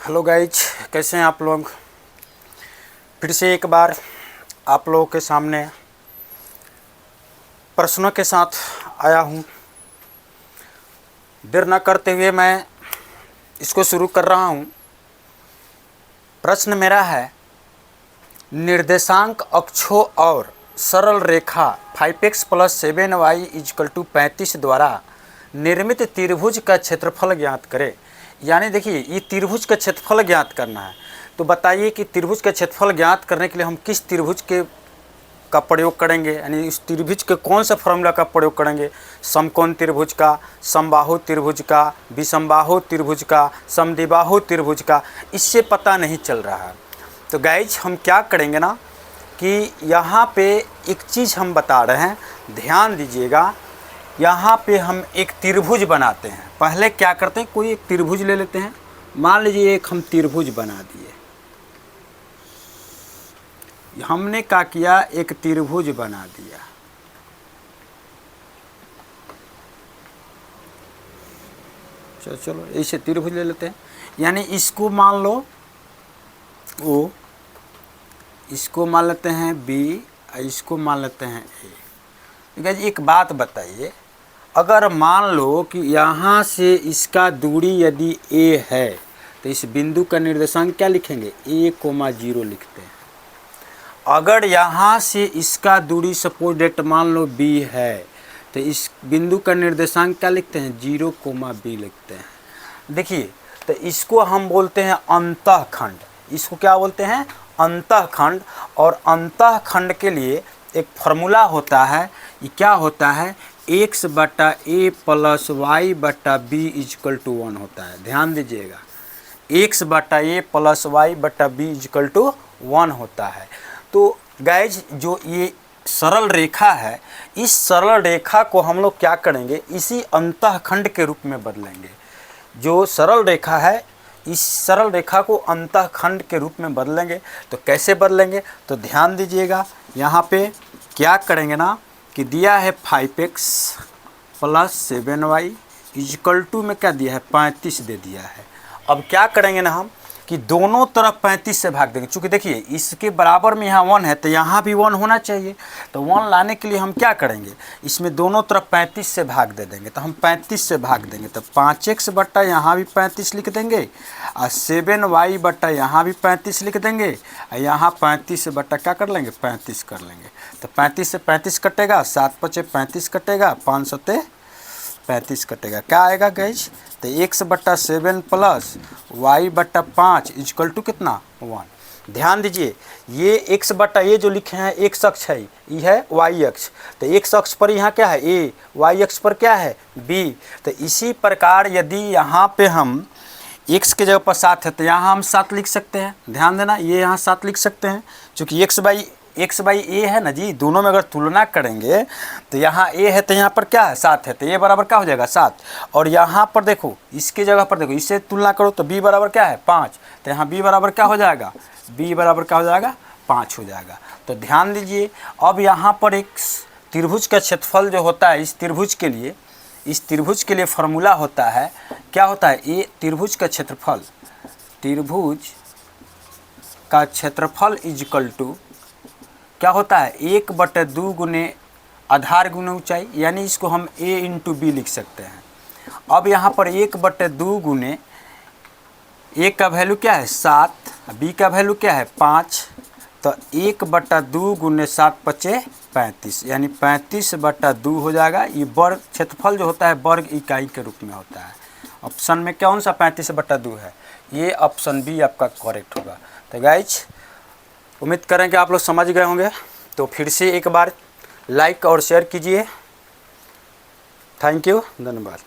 Hello guys, कैसे हैं आप लोग। फिर से एक बार आप लोगों के सामने प्रश्नों के साथ आया हूं। देर न करते हुए मैं इसको शुरू कर रहा हूं। प्रश्न मेरा है, निर्देशांक अक्षों और सरल रेखा 5x + 7y = 35 द्वारा निर्मित त्रिभुज का क्षेत्रफल ज्ञात करें। यानी देखिए, ये त्रिभुज का क्षेत्रफल ज्ञात करना है। तो बताइए कि त्रिभुज का क्षेत्रफल ज्ञात करने के लिए हम किस त्रिभुज के का प्रयोग करेंगे, यानी इस त्रिभुज के कौन सा फॉर्मूला का प्रयोग करेंगे। समकोण त्रिभुज का, समबाहु त्रिभुज का, विषमबाहु त्रिभुज का, समद्विबाहु त्रिभुज का, इससे पता नहीं चल रहा है। तो गाइज हम क्या करेंगे ना कि यहाँ पे एक चीज़ हम बता रहे हैं, ध्यान दीजिएगा। यहाँ पे हम एक त्रिभुज बनाते हैं। पहले क्या करते हैं, कोई एक त्रिभुज ले लेते हैं। मान लीजिए एक हम त्रिभुज बना दिए। हमने क्या किया, एक त्रिभुज बना दिया। चलो ऐसे त्रिभुज ले लेते हैं। यानी इसको मान लो O, इसको मान लेते हैं B, इसको मान लेते हैं A। एक बात बताइए, अगर मान लो कि यहाँ से इसका दूरी यदि A है तो इस बिंदु का निर्देशांक क्या लिखेंगे, A,0 लिखते हैं। अगर यहाँ से इसका दूरी सपोज डेट मान लो B है तो इस बिंदु का निर्देशांक क्या लिखते हैं, 0,B लिखते हैं। देखिए, तो इसको हम बोलते हैं अंतःखंड। इसको क्या बोलते हैं, अंतःखंड। और अंतःखंड के लिए एक फार्मूला होता है। ये क्या होता है, x/a + y/b = 1 होता है। ध्यान दीजिएगा, x/a + y/b = 1 होता है। तो गाइज जो ये सरल रेखा है, इस सरल रेखा को हम लोग क्या करेंगे, इसी अंतःखंड के रूप में बदलेंगे। जो सरल रेखा है, इस सरल रेखा को अंतःखंड के रूप में बदलेंगे। तो कैसे बदलेंगे, तो ध्यान दीजिएगा। यहाँ पे क्या करेंगे ना कि दिया है 5x + 7y = में क्या दिया है, 35 दे दिया है। अब क्या करेंगे ना हम कि दोनों तरफ 35 से भाग देंगे। चूँकि देखिए इसके बराबर में यहाँ 1 है तो यहाँ भी 1 होना चाहिए। तो 1 लाने के लिए हम क्या करेंगे, इसमें दोनों तरफ 35 से भाग दे देंगे। तो हम 35 से भाग देंगे तो 5x बट्टा यहाँ भी 35 लिख देंगे, और 7y बट्टा यहाँ भी 35 लिख देंगे, और यहाँ 35 बट्टा क्या कर लेंगे, 35 कर लेंगे। तो 35 से 35 कटेगा, 7×5 35 कटेगा, 500 से 35 कटेगा। क्या आएगा गाइज, तो x/7 + y/5 = कितना, 1। ध्यान दीजिए, ये x/a जो लिखे हैं x अक्ष है, ये है y अक्ष। तो x अक्ष पर यहाँ क्या है, a, y अक्ष पर क्या है, b। तो इसी प्रकार यदि यहाँ पे हम x के जगह पर 7 है तो यहाँ हम 7 लिख सकते हैं। ध्यान देना, ये यहाँ 7 लिख सकते हैं, क्योंकि x/a है ना जी। दोनों में अगर तुलना करेंगे तो यहाँ a है तो यहाँ पर क्या है, 7 है। तो a बराबर क्या हो जाएगा, 7। और यहाँ पर देखो, इसके जगह पर देखो, इससे तुलना करो तो b बराबर क्या है, 5। तो यहाँ b बराबर क्या हो जाएगा, b बराबर क्या हो जाएगा, 5 हो जाएगा। तो ध्यान दीजिए, अब यहाँ पर एक त्रिभुज का क्षेत्रफल जो होता है, इस त्रिभुज के लिए फार्मूला होता है। क्या होता है, ये त्रिभुज का क्षेत्रफल = क्या होता है, 1/2 गुने आधार गुने ऊंचाई। यानी इसको हम a × b लिख सकते हैं। अब यहाँ पर 1/2 गुने a का वैल्यू क्या है, 7, b का वैल्यू क्या है, 5। तो 1/2 गुने 7×5 35, यानी 35/2 हो जाएगा। ये वर्ग क्षेत्रफल जो होता है वर्ग इकाई के रूप में होता है। ऑप्शन में कौन सा 35/2 है, ये ऑप्शन बी आपका करेक्ट होगा। तो गाइज उम्मीद करें कि आप लोग समझ गए होंगे। तो फिर से एक बार लाइक और शेयर कीजिए। थैंक यू, धन्यवाद।